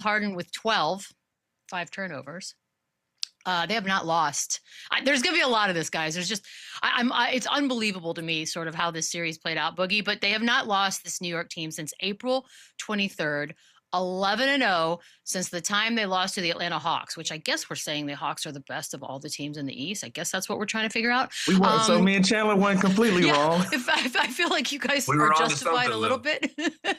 Harden with 5 turnovers. They have not lost. There's going to be a lot of this, guys. There's just, it's unbelievable to me sort of how this series played out, Boogie, but they have not lost this New York team since April 23rd, 11-0 since the time they lost to the Atlanta Hawks, which I guess we're saying the Hawks are the best of all the teams in the East. I guess that's what we're trying to figure out. We were, so me and Chandler weren't completely wrong. If I feel like you guys are justified a little bit.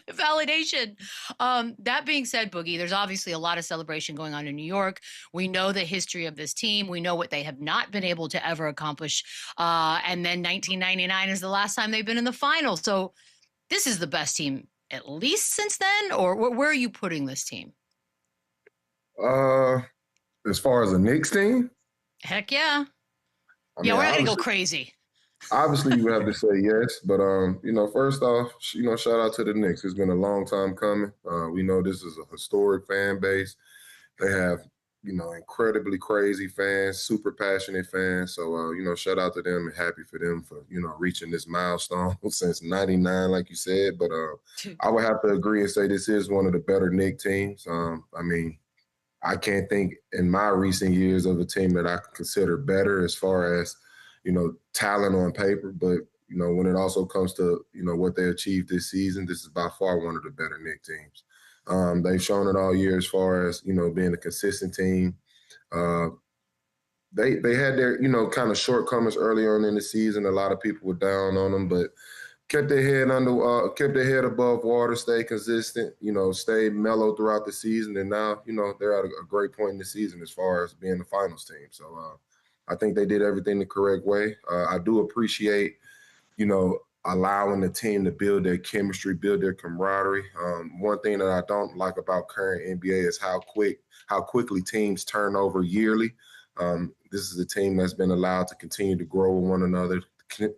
Validation. That being said, Boogie, there's obviously a lot of celebration going on in New York. We know the history of this team. We know what they have not been able to ever accomplish. And then 1999 is the last time they've been in the finals. So this is the best team at least since then, or where are you putting this team? As far as a Knicks team? Heck yeah. We're going to go crazy. Obviously, you have to say yes, but, first off, shout out to the Knicks. It's been a long time coming. We know this is a historic fan base. They have, incredibly crazy fans, super passionate fans. So, shout out to them and happy for them for, reaching this milestone since 99, like you said. But I would have to agree and say this is one of the better Knicks teams. I can't think in my recent years of a team that I could consider better as far as, talent on paper. But, when it also comes to, what they achieved this season, this is by far one of the better Knicks teams. They've shown it all year as far as, being a consistent team. They had their, kind of shortcomings early on in the season. A lot of people were down on them, but kept their head above water, stayed consistent, stayed mellow throughout the season. And now, they're at a great point in the season as far as being the finals team. So I think they did everything the correct way. I do appreciate, allowing the team to build their chemistry, build their camaraderie. One thing that I don't like about current NBA is how quickly teams turn over yearly. This is a team that's been allowed to continue to grow with one another,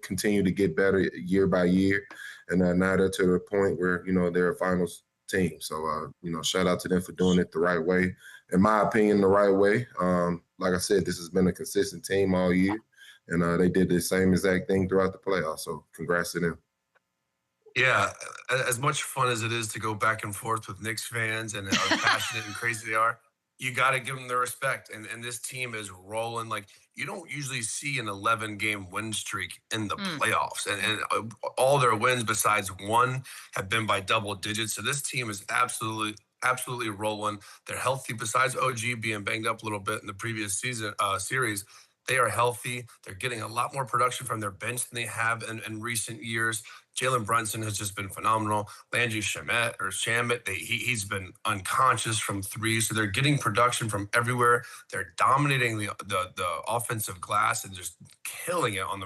continue to get better year by year. And now they're to the point where, they're a finals team. So, shout out to them for doing it the right way. In my opinion, the right way. Like I said, this has been a consistent team all year. And they did the same exact thing throughout the playoffs. So congrats to them. Yeah, as much fun as it is to go back and forth with Knicks fans and how passionate and crazy they are, you got to give them their respect. And this team is rolling. Like, you don't usually see an 11-game win streak in the playoffs. And all their wins besides one have been by double digits. So this team is absolutely rolling. They're healthy besides OG being banged up a little bit in the previous series. They are healthy. They're getting a lot more production from their bench than they have in recent years. Jalen Brunson has just been phenomenal. Landry Shamet, he's been unconscious from three. So they're getting production from everywhere. They're dominating the offensive glass and just killing it on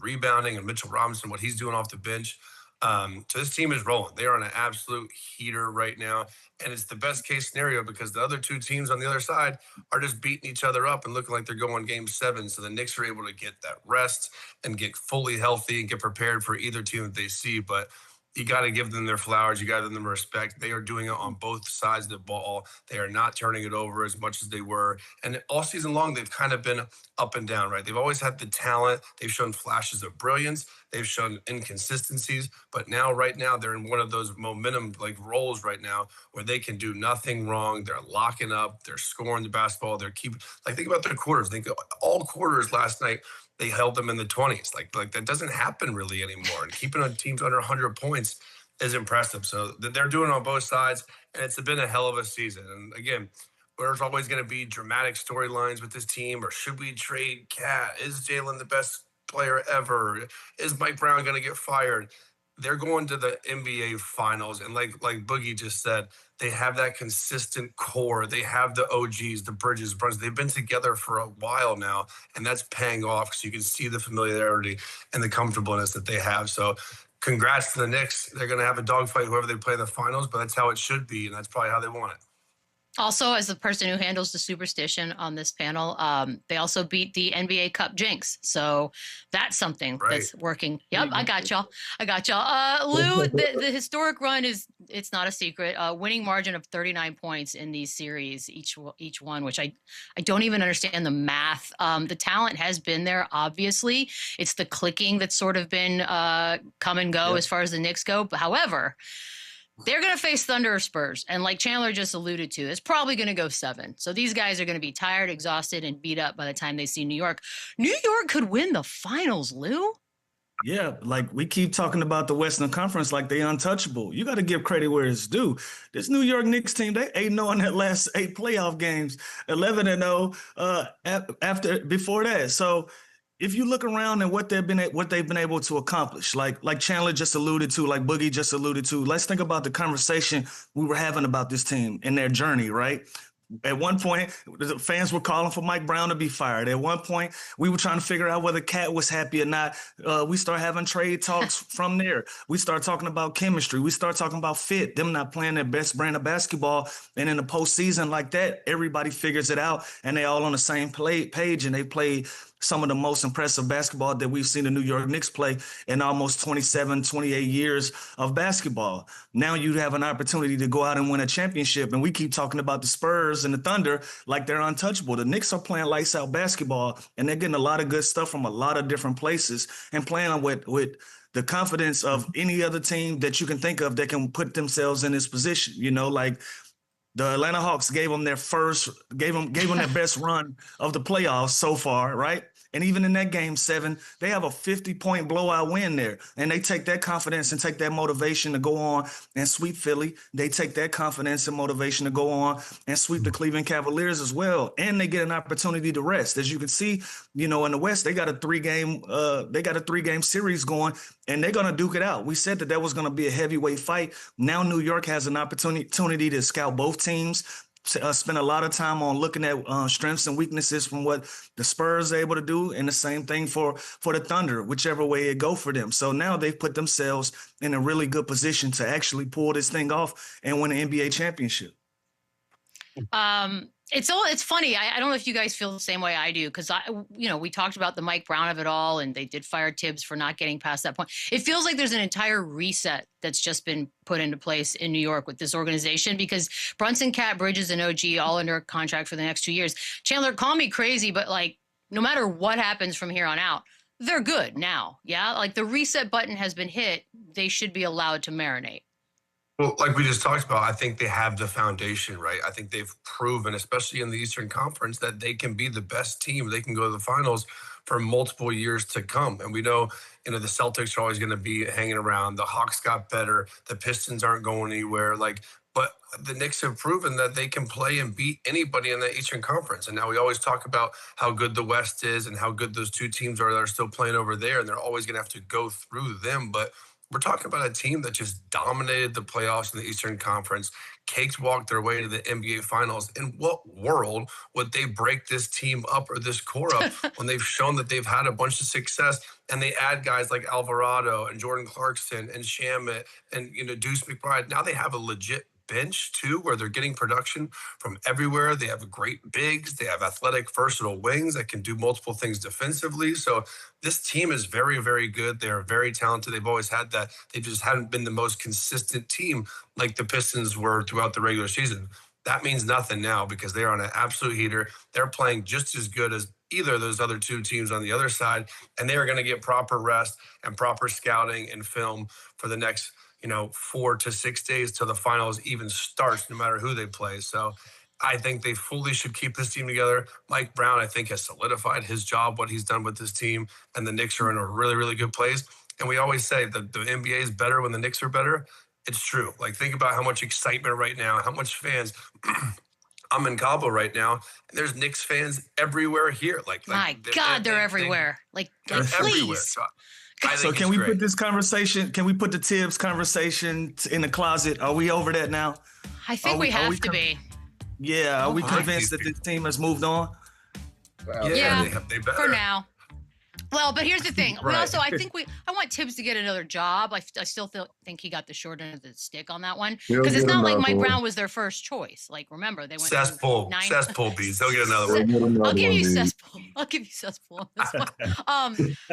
rebounding. And Mitchell Robinson, what he's doing off the bench. So this team is rolling. They are on an absolute heater right now. And it's the best case scenario because the other two teams on the other side are just beating each other up and looking like they're going game 7. So the Knicks are able to get that rest and get fully healthy and get prepared for either team that they see. But you got to give them their flowers. You got to give them respect. They are doing it on both sides of the ball. They are not turning it over as much as they were. And all season long, they've kind of been up and down, right? They've always had the talent. They've shown flashes of brilliance. They've shown inconsistencies. But right now, they're in one of those momentum roles right now where they can do nothing wrong. They're locking up. They're scoring the basketball. They're keeping, think about their quarters. Think all quarters last night. They held them in the 20s. Like that doesn't happen really anymore. And keeping on teams under 100 points is impressive. So they're doing it on both sides, and it's been a hell of a season. And again, there's always going to be dramatic storylines with this team. Or should we trade Cat? Is Jalen the best player ever? Is Mike Brown going to get fired? They're going to the NBA Finals, and like Boogie just said, they have that consistent core. They have the OGs, the Bridges, Bruns. They've been together for a while now, and that's paying off because you can see the familiarity and the comfortableness that they have. So congrats to the Knicks. They're going to have a dogfight whoever they play in the finals, but that's how it should be, and that's probably how they want it. Also, as the person who handles the superstition on this panel, they also beat the NBA Cup jinx. So that's something that's working. Yep, I got y'all. Lou, the historic run it's not a secret. Winning margin of 39 points in these series, each one, which I don't even understand the math. The talent has been there, obviously. It's the clicking that's sort of been come and go as far as the Knicks go. But however, they're going to face Thunder or Spurs. And like Chandler just alluded to, it's probably going to go 7. So these guys are going to be tired, exhausted, and beat up by the time they see New York. New York could win the finals, Lou. Yeah, like we keep talking about the Western Conference like they untouchable. You got to give credit where it's due. This New York Knicks team, they 8-0 in their last 8 playoff games, 11-0 before that. So if you look around and what they've been able to accomplish, like Chandler just alluded to, like Boogie just alluded to, let's think about the conversation we were having about this team and their journey, right? At one point, the fans were calling for Mike Brown to be fired. At one point, we were trying to figure out whether Cat was happy or not. We start having trade talks from there. We start talking about chemistry. We start talking about fit, them not playing their best brand of basketball. And in the postseason like that, everybody figures it out, and they all on the same page, and they play some of the most impressive basketball that we've seen the New York Knicks play in almost 27, 28 years of basketball. Now you have an opportunity to go out and win a championship. And we keep talking about the Spurs and the Thunder like they're untouchable. The Knicks are playing lights out basketball, and they're getting a lot of good stuff from a lot of different places and playing with the confidence of any other team that you can think of that can put themselves in this position. You know, like the Atlanta Hawks gave them their best run of the playoffs so far, right? And even in that game 7, they have a 50-point blowout win there. And they take that confidence and take that motivation to go on and sweep Philly. They take that confidence and motivation to go on and sweep the Cleveland Cavaliers as well. And they get an opportunity to rest. As you can see, you know, in the West, they got a 3-game series going, and they're going to duke it out. We said that was going to be a heavyweight fight. Now New York has an opportunity to scout both teams, spend a lot of time on looking at strengths and weaknesses from what the Spurs are able to do, and the same thing for the Thunder, whichever way it go for them. So now they've put themselves in a really good position to actually pull this thing off and win an NBA championship. It's funny. I don't know if you guys feel the same way I do, because we talked about the Mike Brown of it all, and they did fire Tibbs for not getting past that point. It feels like there's an entire reset that's just been put into place in New York with this organization, because Brunson, Cat, Bridges, and OG all under contract for the next 2 years. Chandler, call me crazy, but like no matter what happens from here on out, they're good now. Yeah, like the reset button has been hit. They should be allowed to marinate. Well, like we just talked about, I think they have the foundation, right? I think they've proven, especially in the Eastern Conference, that they can be the best team. They can go to the finals for multiple years to come. And we know, the Celtics are always going to be hanging around. The Hawks got better. The Pistons aren't going anywhere. But the Knicks have proven that they can play and beat anybody in the Eastern Conference. And now we always talk about how good the West is and how good those two teams are that are still playing over there. And they're always going to have to go through them. But we're talking about a team that just dominated the playoffs in the Eastern Conference, cakewalked their way to the NBA Finals. In what world would they break this team up or this core up when they've shown that they've had a bunch of success, and they add guys like Alvarado and Jordan Clarkson and Shamet and Deuce McBride? Now they have a legit bench too, where they're getting production from everywhere. They have great bigs. They have athletic, versatile wings that can do multiple things defensively. So this team is very, very good. They're very talented. They've always had that. They just haven't been the most consistent team like the Pistons were throughout the regular season. That means nothing now, because they're on an absolute heater. They're playing just as good as either of those other two teams on the other side, and they are going to get proper rest and proper scouting and film for the next 4 to 6 days till the finals even starts, no matter who they play. So I think they fully should keep this team together. Mike Brown, I think, has solidified his job, what he's done with this team, and the Knicks are in a really, really good place. And we always say that the NBA is better when the Knicks are better. It's true. Like, think about how much excitement right now, how much fans. I'm in Cabo right now, and there's Knicks fans everywhere here. My God, they're everywhere. They're everywhere. So can we put this conversation, can we put the Tibbs conversation in the closet? Are we over that now? I think we have to be. Yeah. Are we convinced that this team has moved on? Yeah, they better. For now. Well, but here's the thing. Right. We also, I want Tibbs to get another job. I still think he got the short end of the stick on that one, because it's not like Mike Brown was their first choice. Like, remember, they went cesspool bees. They'll get another one. I'll give you cesspool. I'll give you cesspool on this one.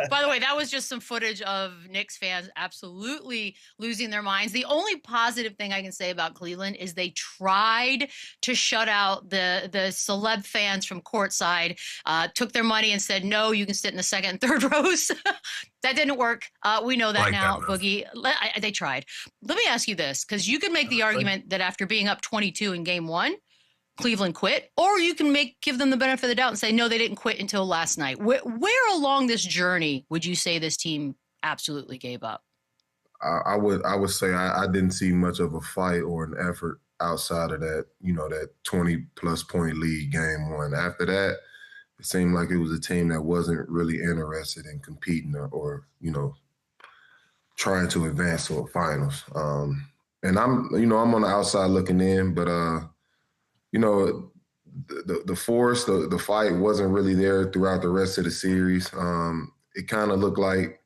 By the way, that was just some footage of Knicks fans absolutely losing their minds. The only positive thing I can say about Cleveland is they tried to shut out the celeb fans from courtside. Took their money and said, no, you can sit in the second and third third rows. That didn't work. We know that Like now, that move. Boogie. They tried. Let me ask you this, because you could make the argument that after being up 22 in game one, Cleveland quit, or you can give them the benefit of the doubt and say, no, they didn't quit until last night. Where along this journey would you say this team absolutely gave up? I would say I didn't see much of a fight or an effort outside of that, that 20-plus point lead game one. After that, it seemed like it was a team that wasn't really interested in competing or trying to advance to a finals. And I'm on the outside looking in, but the force, the fight wasn't really there throughout the rest of the series. It kind of looked like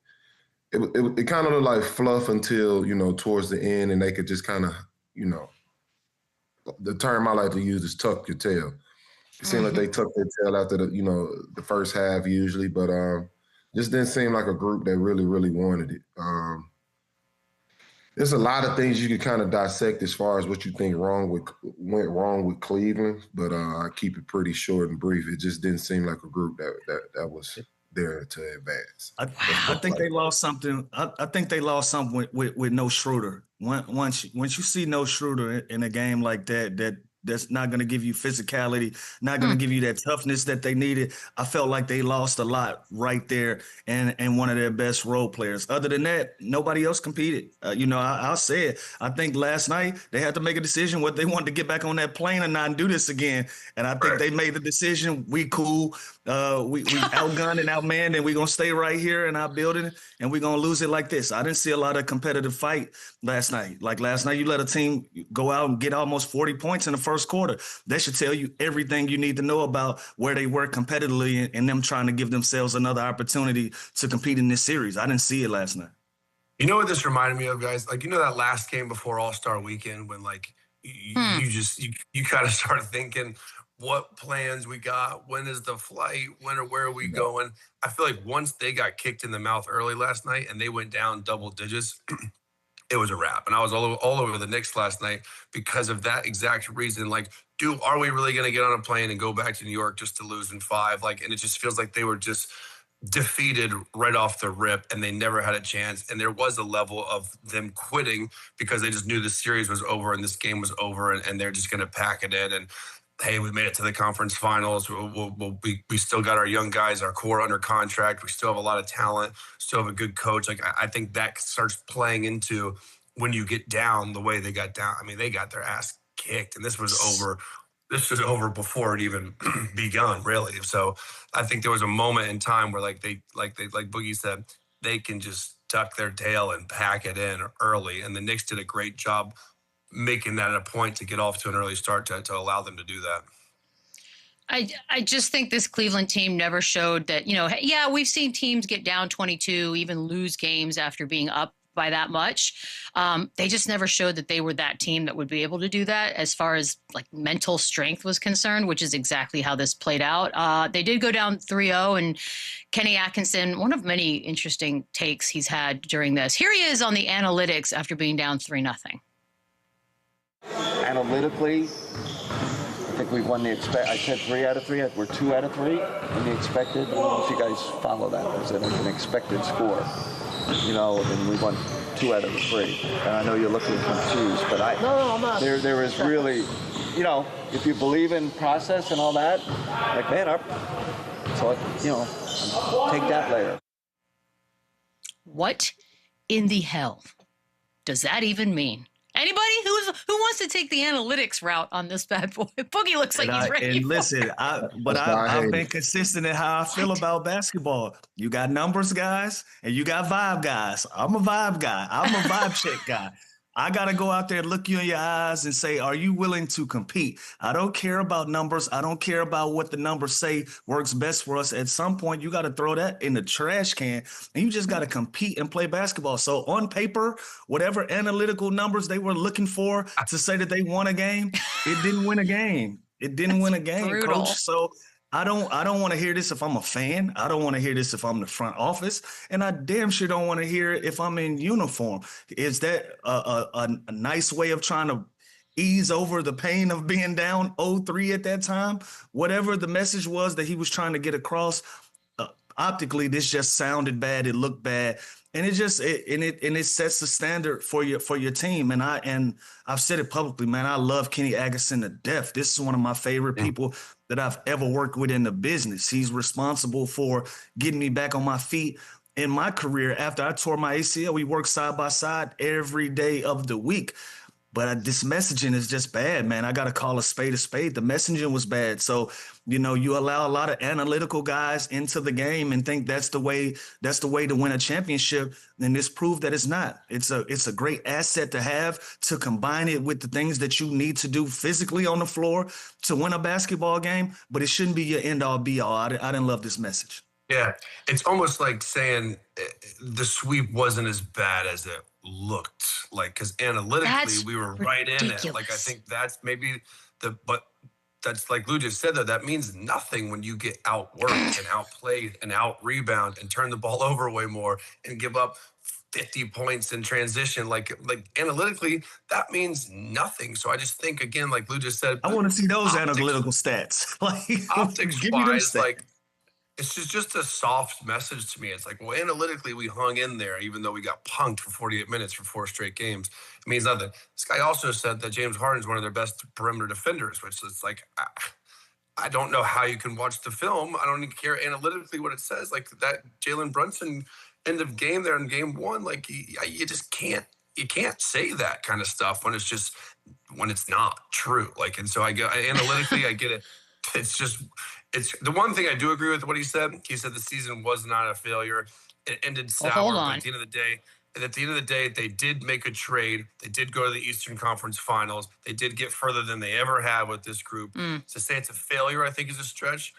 it kind of looked like fluff until towards the end, and they could just kind of the term I like to use is tuck your tail. It seemed like they tucked their tail after the first half usually, but just didn't seem like a group that really wanted it. There's a lot of things you could kind of dissect as far as what you think went wrong with Cleveland, but I keep it pretty short and brief. It just didn't seem like a group that was there to advance. I think they lost something. I think they lost something with no Schroeder. Once you see no Schroeder in a game like that's not going to give you physicality, not going to give you that toughness that they needed. I felt like they lost a lot right there and one of their best role players. Other than that, nobody else competed. I'll say it. I think last night they had to make a decision whether they wanted to get back on that plane or not and do this again. And I think they made the decision. We cool. We outgunned and outmanned, and we're going to stay right here in our building, and we're going to lose it like this. I didn't see a lot of competitive fight last night. Like last night, you let a team go out and get almost 40 points in the first quarter. That should tell you everything you need to know about where they were competitively and them trying to give themselves another opportunity to compete in this series. I didn't see it last night. You know what this reminded me of, guys? Like, that last game before All-Star Weekend when, like, you kind of start thinking what plans we got, when is the flight, where are we going? I feel like once they got kicked in the mouth early last night and they went down double digits, it was a wrap. And I was all over the Knicks last night because of that exact reason. Like, dude, are we really going to get on a plane and go back to New York just to lose in 5? Like, and it just feels like they were just defeated right off the rip and they never had a chance. And there was a level of them quitting because they just knew the series was over and this game was over and they're just going to pack it in. And hey, we made it to the conference finals. We still got our young guys, our core under contract. We still have a lot of talent, still have a good coach. Like, I think that starts playing into when you get down the way they got down. I mean, they got their ass kicked, and this was over. This was over before it even begun, really. So I think there was a moment in time where, like Boogie said, they can just tuck their tail and pack it in early. And the Knicks did a great job making that a point to get off to an early start to allow them to do that. I just think this Cleveland team never showed that, we've seen teams get down 22, even lose games after being up by that much. They just never showed that they were that team that would be able to do that as far as like mental strength was concerned, which is exactly how this played out. They did go down 3-0, and Kenny Atkinson, one of many interesting takes he's had during this. Here he is on the analytics after being down 3-0. Analytically, I think we've won I said 3 out of 3. We're 2 out of 3 in the expected. I don't know if you guys follow that. There's an expected score, and we won 2 out of the 3. And I know you're looking confused, but I'm not. There is really, if you believe in process and all that, like, man, take that later. What in the hell does that even mean? Anybody who wants to take the analytics route on this bad boy? Boogie looks like he's ready. And listen, I've been consistent in how I feel about basketball. You got numbers guys and you got vibe guys. I'm a vibe guy. I'm a vibe check guy. I got to go out there and look you in your eyes and say, are you willing to compete? I don't care about numbers. I don't care about what the numbers say works best for us. At some point, you got to throw that in the trash can, and you just got to compete and play basketball. So on paper, whatever analytical numbers they were looking for to say that they won a game, it didn't win a game. It didn't win a game, brutal. Coach. So I don't want to hear this if I'm a fan. I don't want to hear this if I'm the front office. And I damn sure don't want to hear it if I'm in uniform. Is that a nice way of trying to ease over the pain of being down 0-3 at that time? Whatever the message was that he was trying to get across, optically, this just sounded bad. It looked bad. And it sets the standard for your team. And I've said it publicly, man. I love Kenny Atkinson to death. This is one of my favorite people that I've ever worked with in the business. He's responsible for getting me back on my feet in my career. After I tore my ACL, we worked side by side every day of the week. But this messaging is just bad, man. I got to call a spade a spade. The messaging was bad. So, you allow a lot of analytical guys into the game and think that's the way to win a championship. And this proved that it's not. It's a great asset to have, to combine it with the things that you need to do physically on the floor to win a basketball game. But it shouldn't be your end all be all. I didn't love this message. Yeah, it's almost like saying the sweep wasn't as bad as it looked, like, because analytically we were right in it. Like, I think that's maybe but that's like Lou just said, though, that means nothing when you get outworked and outplayed and out-rebound and turn the ball over way more and give up 50 points in transition. Like analytically, that means nothing. So I just think, again, like Lou just said, I want to see those analytical stats. Like, optics-wise, like, it's just a soft message to me. It's like, well, analytically, we hung in there, even though we got punked for 48 minutes for 4 straight games. It means nothing. This guy also said that James Harden is one of their best perimeter defenders, which is like, I don't know how you can watch the film. I don't even care analytically what it says. Like that Jalen Brunson end of game there in game 1, like you just can't. You can't say that kind of stuff when it's not true. Like, and so analytically, I get it. It's the one thing I do agree with what he said. He said the season was not a failure. It ended sour. Hold on. But at the end of the day, they did make a trade. They did go to the Eastern Conference Finals. They did get further than they ever had with this group. To say it's a failure, I think, is a stretch.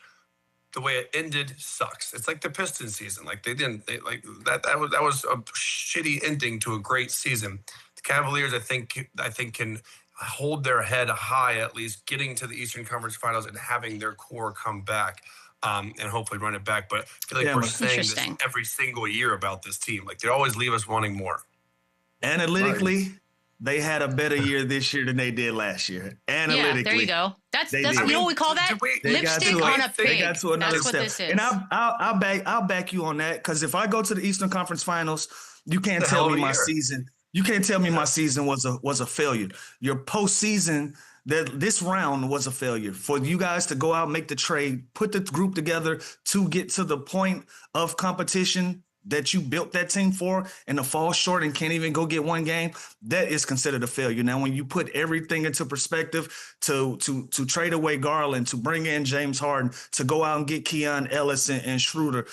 The way it ended sucks. It's like the Pistons season. Like that was a shitty ending to a great season. The Cavaliers, I think can hold their head high, at least getting to the Eastern Conference Finals and having their core come back and hopefully run it back. But I feel like we're saying this every single year about this team. Like, they always leave us wanting more. Analytically, they had a better year this year than they did last year. Analytically. Yeah, there you go. That's what we call that? Lipstick on a pig. They got to another That's what step. this is. And I'll back you on that, because if I go to the Eastern Conference Finals, you can't tell me my season. You can't tell me my season was a failure. Your postseason, this round was a failure. For you guys to go out and make the trade, put the group together to get to the point of competition that you built that team for, and to fall short and can't even go get one game, that is considered a failure. Now, when you put everything into perspective, to trade away Garland, to bring in James Harden, to go out and get Keon Ellis and Schroeder,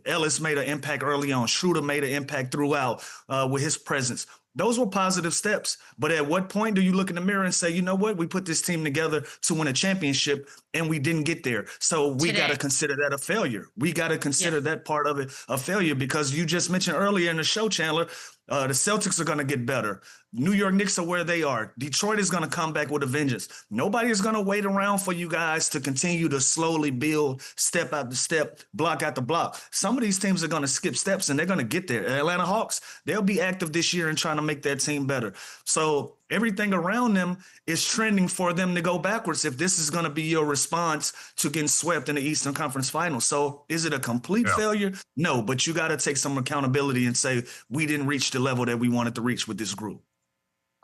Ellis made an impact early on. Schroeder made an impact throughout with his presence. Those were positive steps. But at what point do you look in the mirror and say, you know what, we put this team together to win a championship and we didn't get there? So we got to consider that a failure. We got to consider that part of it a failure, because you just mentioned earlier in the show, Chandler, the Celtics are going to get better. New York Knicks are where they are. Detroit is going to come back with a vengeance. Nobody is going to wait around for you guys to continue to slowly build step after step, block after block. Some of these teams are going to skip steps and they're going to get there. Atlanta Hawks, they'll be active this year in trying to make that team better. So everything around them is trending for them to go backwards if this is going to be your response to getting swept in the Eastern Conference Finals. So is it a complete failure? No, but you got to take some accountability and say, we didn't reach the level that we wanted to reach with this group.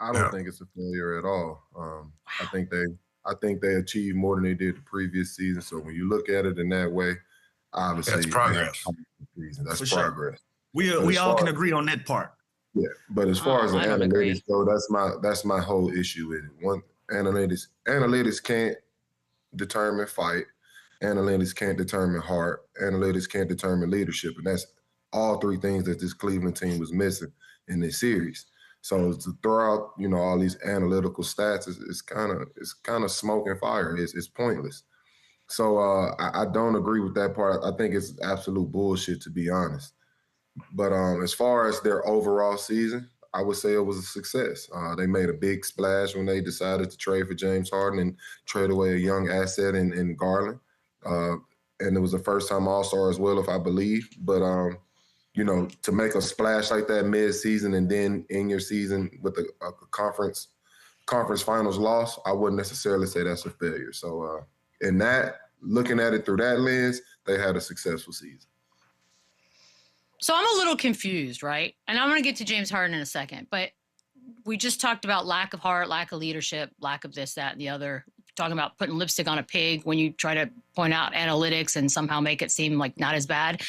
I don't think it's a failure at all. I think they achieved more than they did the previous season. So when you look at it in that way, obviously that's progress. That's progress. Sure. We all can agree on that part. Yeah, but as far as the analytics go, that's my whole issue with it. One, analytics can't determine fight. Analytics can't determine heart. Analytics can't determine leadership, and that's all 3 things that this Cleveland team was missing in this series. So to throw out, all these analytical stats is kind of smoke and fire. It's pointless. So I don't agree with that part. I think it's absolute bullshit, to be honest. But as far as their overall season, I would say it was a success. They made a big splash when they decided to trade for James Harden and trade away a young asset in Garland. And it was a first-time All-Star as well, if I believe. But to make a splash like that mid-season and then in your season with a conference finals loss, I wouldn't necessarily say that's a failure. So in that looking at it through that lens, they had a successful season. So I'm a little confused, right? And I'm going to get to James Harden in a second, but we just talked about lack of heart, lack of leadership, lack of this, that, and the other. Talking about putting lipstick on a pig when you try to point out analytics and somehow make it seem like not as bad.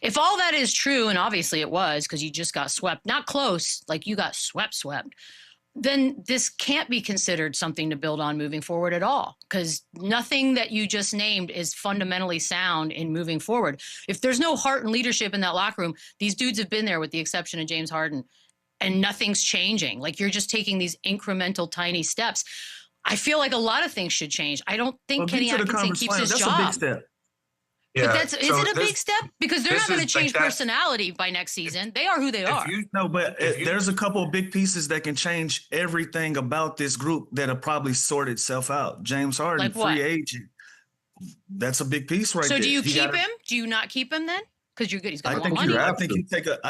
If all that is true, and obviously it was because you just got swept, not close, like you got swept, then this can't be considered something to build on moving forward at all, because nothing that you just named is fundamentally sound in moving forward. If there's no heart and leadership in that locker room, these dudes have been there with the exception of James Harden, and nothing's changing. Like you're just taking these incremental tiny steps. I feel like a lot of things should change. I don't think Kenny Atkinson keeps his job. That's a big step. Yeah. But is it a big step? Because they're not going to change personality by next season. They are who they are. There's a couple of big pieces that can change everything about this group that'll probably sort itself out. James Harden, free agent. That's a big piece right there. So do you keep him? Do you not keep him then? Because you're good. He's got a lot of money. I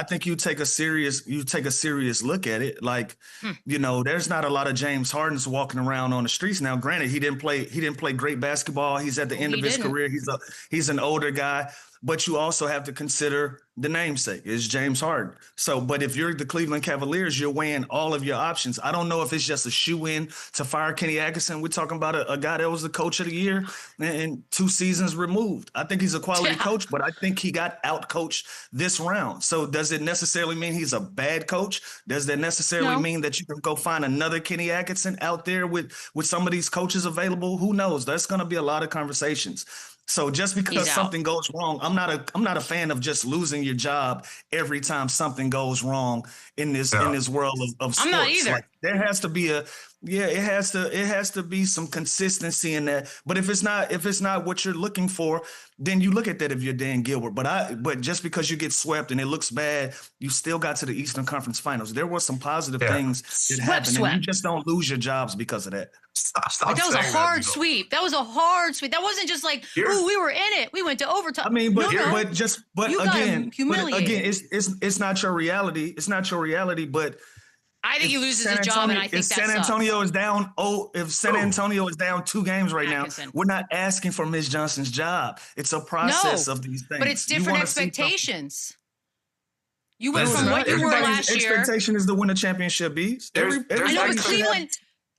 think you take a serious look at it. Like, there's not a lot of James Hardens walking around on the streets now. Granted, he didn't play great basketball. He's at the end of his career. He's an older guy. But you also have to consider the namesake is James Harden. So, but if you're the Cleveland Cavaliers, you're weighing all of your options. I don't know if it's just a shoe-in to fire Kenny Atkinson. We're talking about a guy that was the coach of the year and 2 seasons removed. I think he's a quality coach, but I think he got out-coached this round. So does it necessarily mean he's a bad coach? Does that necessarily mean that you can go find another Kenny Atkinson out there with some of these coaches available? Who knows? That's going to be a lot of conversations. So just because something goes wrong, I'm not a fan of just losing your job every time something goes wrong in this world of sports. I'm not either. Like, there has to be it has to be some consistency in that. But if it's not what you're looking for, then you look at that if you're Dan Gilbert. But just because you get swept and it looks bad, you still got to the Eastern Conference Finals. There were some positive things that happened, and you just don't lose your jobs because of that. Stop that was a hard sweep. That was a hard sweep. That wasn't just like, ooh, we were in it. We went to overtime. I mean, but again, it's not your reality. It's not your reality. But I think he loses his job, and I think San Antonio is down. If San Antonio is down 2 games right now, we're not asking for Ms. Johnson's job. It's a process of these things. But it's different expectations. You went from what you were last year. Expectation is to win a championship, Bees. I know, but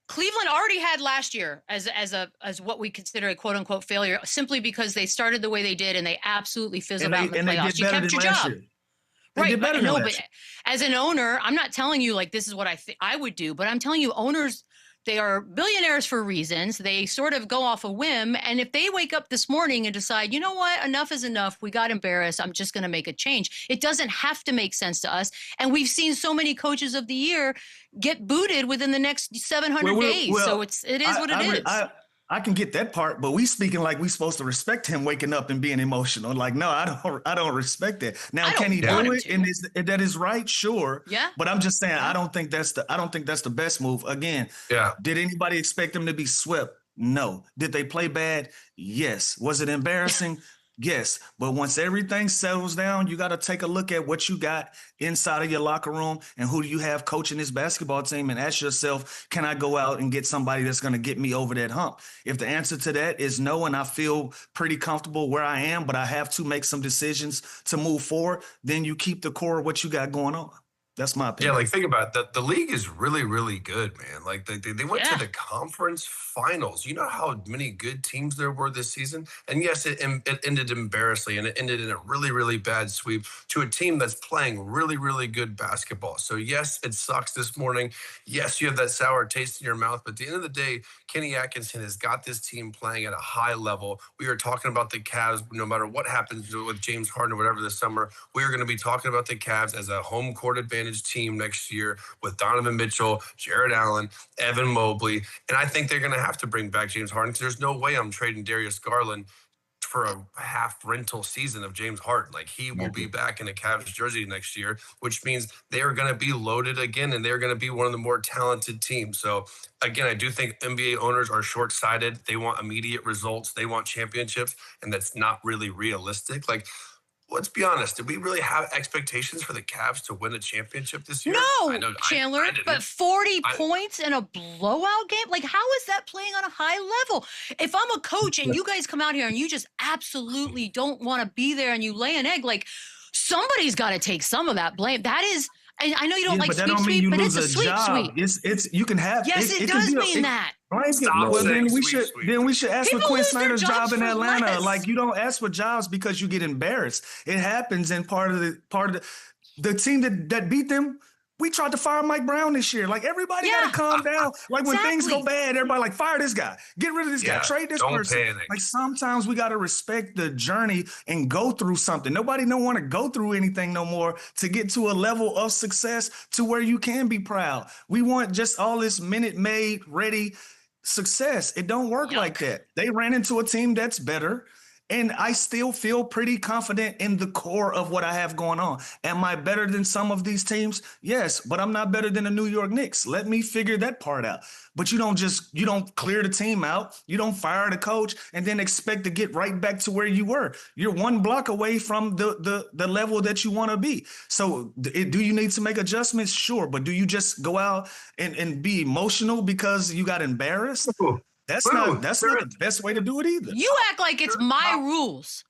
Cleveland already had last year as what we consider a quote unquote failure, simply because they started the way they did and they absolutely fizzled out in the playoffs. You kept your job. Right, but no, but as an owner, I'm not telling you like this is what I would do, but I'm telling you owners, they are billionaires for reasons. They sort of go off a whim. And if they wake up this morning and decide, you know what, enough is enough, we got embarrassed, I'm just going to make a change. It doesn't have to make sense to us. And we've seen so many coaches of the year get booted within the next 700 days. So it is what it is. I can get that part, but we speaking like we supposed to respect him waking up and being emotional. Like, no, I don't respect that. Now, can he do it? And that is right, sure. Yeah. But I'm just saying, I don't think that's the best move. Again, did anybody expect them to be swept? No. Did they play bad? Yes. Was it embarrassing? Yes, but once everything settles down, you got to take a look at what you got inside of your locker room and who do you have coaching this basketball team, and ask yourself, can I go out and get somebody that's going to get me over that hump? If the answer to that is no, and I feel pretty comfortable where I am, but I have to make some decisions to move forward, then you keep the core of what you got going on. That's my opinion. Yeah, like think about it. The league is really, really good, man. Like they went to the conference finals. You know how many good teams there were this season? And yes, it ended embarrassingly, and it ended in a really, really bad sweep to a team that's playing really, really good basketball. So yes, it sucks this morning. Yes, you have that sour taste in your mouth. But at the end of the day, Kenny Atkinson has got this team playing at a high level. We are talking about the Cavs, no matter what happens with James Harden or whatever this summer. We are going to be talking about the Cavs as a home court advantage team next year with Donovan Mitchell, Jared Allen, Evan Mobley. And I think they're going to have to bring back James Harden, because there's no way I'm trading Darius Garland for a half rental season of James Harden. Like, he will be back in a Cavs jersey next year, which means they are going to be loaded again, and they're going to be one of the more talented teams. So again, I do think NBA owners are short-sighted. They want immediate results. They want championships, and that's not really realistic. Like, let's be honest. Did we really have expectations for the Cavs to win a championship this year? No, Chandler, but 40 points in a blowout game? Like, how is that playing on a high level? If I'm a coach and you guys come out here and you just absolutely don't want to be there and you lay an egg, like, somebody's got to take some of that blame. That is, I know you don't like sweep, but it's a sweep. It's you can have. Yes, it does mean that. Well, then we should ask for Quinn Snyder's job in Atlanta. Like, you don't ask for jobs because you get embarrassed. It happens, and part of the team that beat them. We tried to fire Mike Brown this year. Like, everybody got to calm down. Like, when things go bad, everybody like, fire this guy, get rid of this guy, trade this person. Panic. Like, sometimes we got to respect the journey and go through something. Nobody don't want to go through anything no more to get to a level of success to where you can be proud. We want just all this minute-made, ready success. It don't work like that. They ran into a team that's better. And I still feel pretty confident in the core of what I have going on. Am I better than some of these teams? Yes, but I'm not better than the New York Knicks. Let me figure that part out. But you don't clear the team out. You don't fire the coach and then expect to get right back to where you were. You're one block away from the level that you want to be. So do you need to make adjustments? Sure. But do you just go out and be emotional because you got embarrassed? That's not the best way to do it either. You act like it's my rules.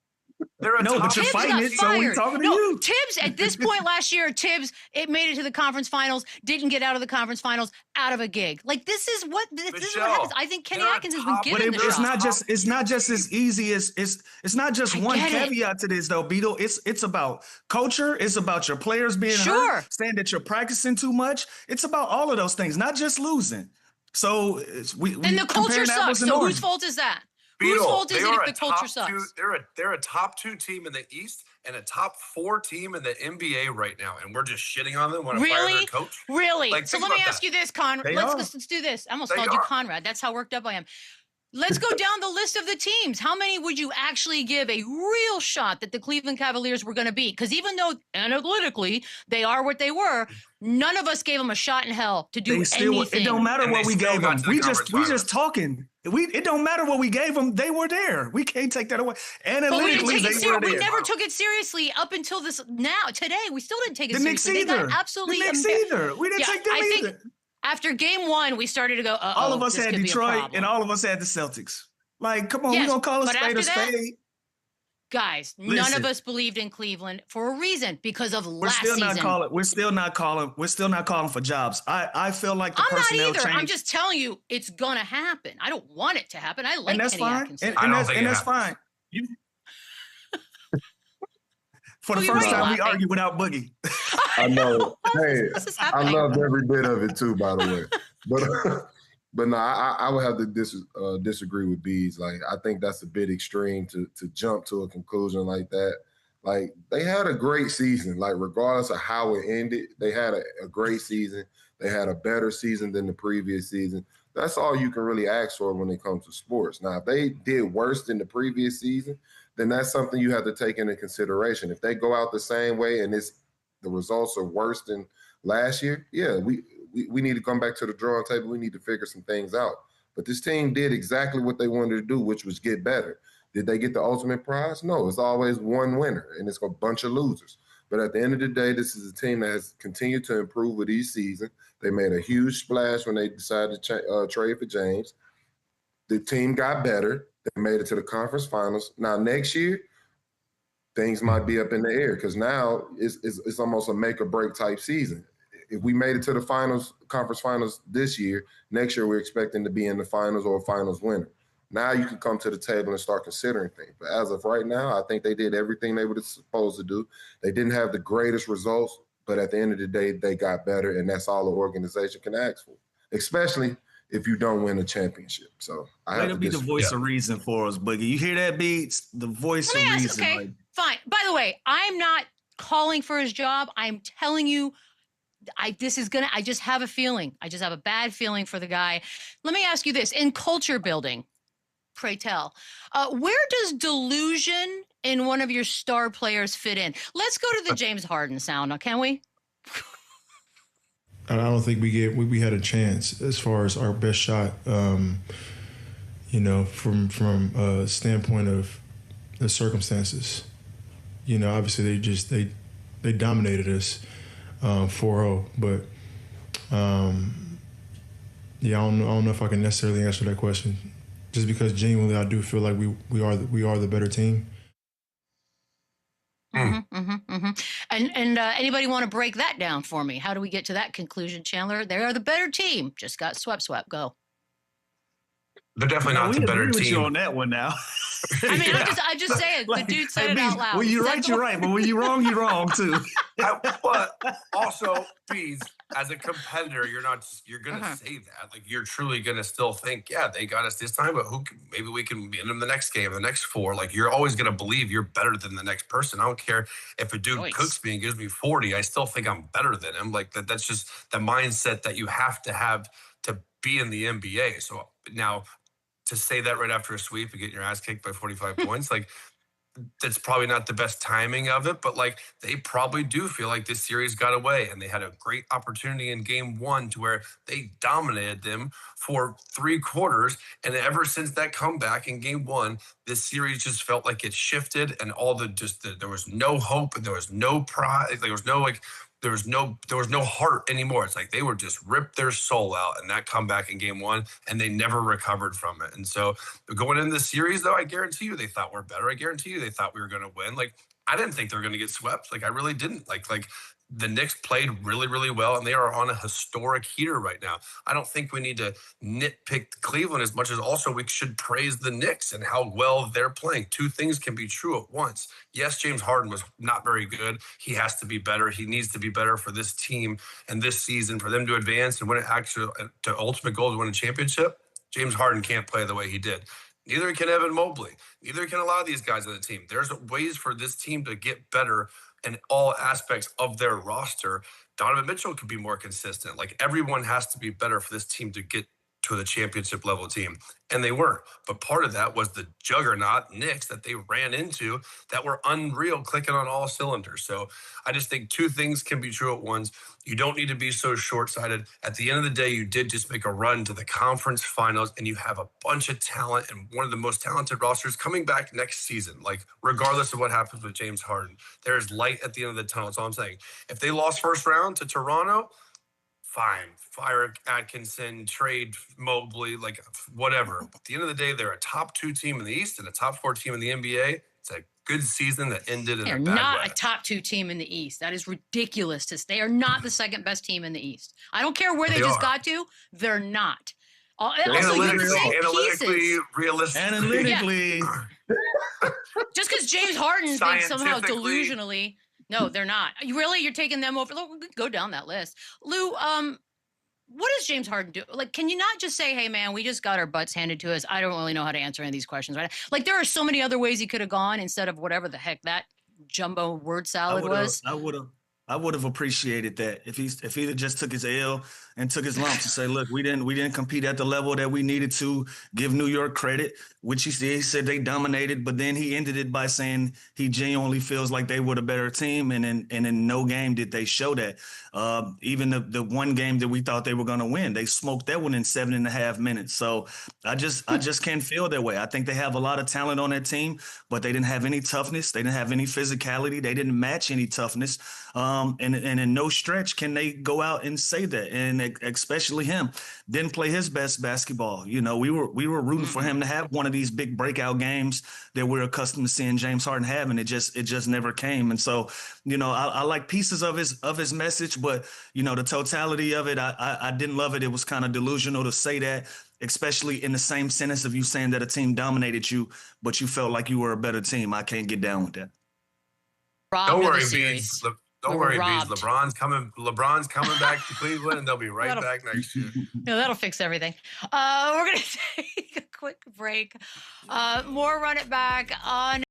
No, but you're fighting it, so we're talking to you. Tibbs, at this point last year, it made it to the conference finals, didn't get out of the conference finals, out of a gig. Like, this is what happens. I think Kenny Atkinson has been given the shot. It's not just as easy as it's not just one caveat to this though, Beetle. It's about culture. It's about your players being hurt, saying that you're practicing too much. It's about all of those things, not just losing. So then the culture sucks. So whose fault is that? Whose fault is it if the culture sucks? They're a top 2 team in the East and a top 4 team in the NBA right now, and we're just shitting on them. Want to fire their coach? Really? Like, so let me ask you this, Conrad. Let's do this. I almost called you Conrad. That's how worked up I am. Let's go down the list of the teams. How many would you actually give a real shot that the Cleveland Cavaliers were going to beat? Because even though analytically they are what they were, none of us gave them a shot in hell to do anything. It don't matter what we gave them. We just talking. It don't matter what we gave them. They were there. We can't take that away. Analytically, we never took it seriously up until today. We still didn't take it seriously. The Knicks either. We didn't take them either. After game 1, we started to go, all of us had Detroit and all of us had the Celtics. Like, come on, we're going to call a spade a spade. Guys, none of us believed in Cleveland for a reason, because of last season. We're still not calling for jobs. I feel like the personnel change. I'm just telling you, it's going to happen. I don't want it to happen. I like Kenny Atkinson. And that's fine. For the first time, we argue without Boogie. I know. Hey, I loved every bit of it too, by the way. But no, I would have to disagree with Bees. Like, I think that's a bit extreme to jump to a conclusion like that. Like, they had a great season. Like, regardless of how it ended, they had a great season. They had a better season than the previous season. That's all you can really ask for when it comes to sports. Now, if they did worse than the previous season, then that's something you have to take into consideration. If they go out the same way and the results are worse than last year, yeah, we need to come back to the drawing table. We need to figure some things out. But this team did exactly what they wanted to do, which was get better. Did they get the ultimate prize? No, it's always one winner, and it's a bunch of losers. But at the end of the day, this is a team that has continued to improve with each season. They made a huge splash when they decided to trade for James. The team got better. They made it to the conference finals. Now, next year, things might be up in the air because now it's almost a make-or-break type season. If we made it to the conference finals this year, next year we're expecting to be in the finals or a finals winner. Now you can come to the table and start considering things. But as of right now, I think they did everything they were supposed to do. They didn't have the greatest results, but at the end of the day, they got better, and that's all the organization can ask for, especially if you don't win a championship. So I have to be the voice of reason for us, Boogie. You hear that, Beats? The voice of reason. Okay, like, fine. By the way, I'm not calling for his job. I'm telling you, I just have a feeling. I just have a bad feeling for the guy. Let me ask you this. In culture building, pray tell, where does delusion in one of your star players fit in? Let's go to the James Harden sound, can we? I don't think we had a chance as far as our best shot, from a standpoint of the circumstances. Obviously they dominated us 4-0, but I don't know if I can necessarily answer that question. Just because genuinely I do feel like we are the better team. And anybody want to break that down for me? How do we get to that conclusion, Chandler? They are the better team. Just got swept. Go. They're definitely not the better team. We agree with you team. On that one now. I mean, I just say it. The dude said it out loud. When you're right, you're right. But when you're wrong too. But also, Bees, as a competitor, you're going to say that. Like, you're truly going to still think, yeah, they got us this time, but maybe we can beat them the next game, the next 4. Like, you're always going to believe you're better than the next person. I don't care if a dude cooks me and gives me 40. I still think I'm better than him. Like, that's just the mindset that you have to be in the NBA. So now, to say that right after a sweep and get your ass kicked by 45 points, like, that's probably not the best timing of it, but like, they probably do feel like this series got away, and they had a great opportunity in game 1 to where they dominated them for 3 quarters. And ever since that comeback in game 1, this series just felt like it shifted, and there was no hope, and there was no pride. There was no heart anymore. It's like they were just ripped their soul out in that comeback in game 1, and they never recovered from it. And so going into the series, though, I guarantee you they thought we're better. I guarantee you they thought we were going to win. Like, I didn't think they were going to get swept. Like, I really didn't. Like the Knicks played really, really well, and they are on a historic heater right now. I don't think we need to nitpick Cleveland as much as also we should praise the Knicks and how well they're playing. 2 things can be true at once. Yes, James Harden was not very good. He has to be better. He needs to be better for this team and this season for them to advance and win to ultimate goal to win a championship. James Harden can't play the way he did. Neither can Evan Mobley. Neither can a lot of these guys on the team. There's ways for this team to get better in all aspects of their roster. Donovan Mitchell could be more consistent. Like, everyone has to be better for this team to get to the championship level team, and they weren't. But part of that was the juggernaut Knicks that they ran into that were unreal, clicking on all cylinders. So I just think 2 things can be true at once. You don't need to be so short-sighted. At the end of the day, you did just make a run to the conference finals, and you have a bunch of talent and one of the most talented rosters coming back next season. Like, regardless of what happens with James Harden, there's light at the end of the tunnel. That's all I'm saying. If they lost first round to Toronto, fine. Fire Atkinson, trade Mobley, like, whatever. At the end of the day, they're a top 2 team in the East and a top 4 team in the NBA. It's a good season that ended in a bad way. They're not a top 2 team in the East. That is ridiculous. They are not the second best team in the East. I don't care where they just got to. They're not. Analytically, realistically. Just because James Harden thinks somehow delusionally. No, they're not. You're taking them over. Look, we could go down that list. Lou, what does James Harden do? Like, can you not just say, hey, man, we just got our butts handed to us. I don't really know how to answer any of these questions, right? Like, there are so many other ways he could have gone instead of whatever the heck that jumbo word salad was. I would have appreciated that if he just took his L and took his lumps and say, look, we didn't compete at the level that we needed to. Give New York credit, which he said they dominated, but then he ended it by saying he genuinely feels like they were the better team, and in no game did they show that. Even the one game that we thought they were going to win, they smoked that one in 7.5 minutes. So I just can't feel that way. I think they have a lot of talent on that team, but they didn't have any toughness. They didn't have any physicality. They didn't match any toughness. And in no stretch can they go out and say that. And especially him didn't play his best basketball. We were rooting for him to have one of these big breakout games that we're accustomed to seeing James Harden have, and it just never came. And so, I like pieces of his message, but the totality of it, I didn't love it. It was kind of delusional to say that, especially in the same sentence of you saying that a team dominated you, but you felt like you were a better team. I can't get down with that. Don't worry, Beans. Don't worry, Bees. LeBron's coming back to Cleveland, and they'll be right back next year. That'll fix everything. We're going to take a quick break. More Run It Back on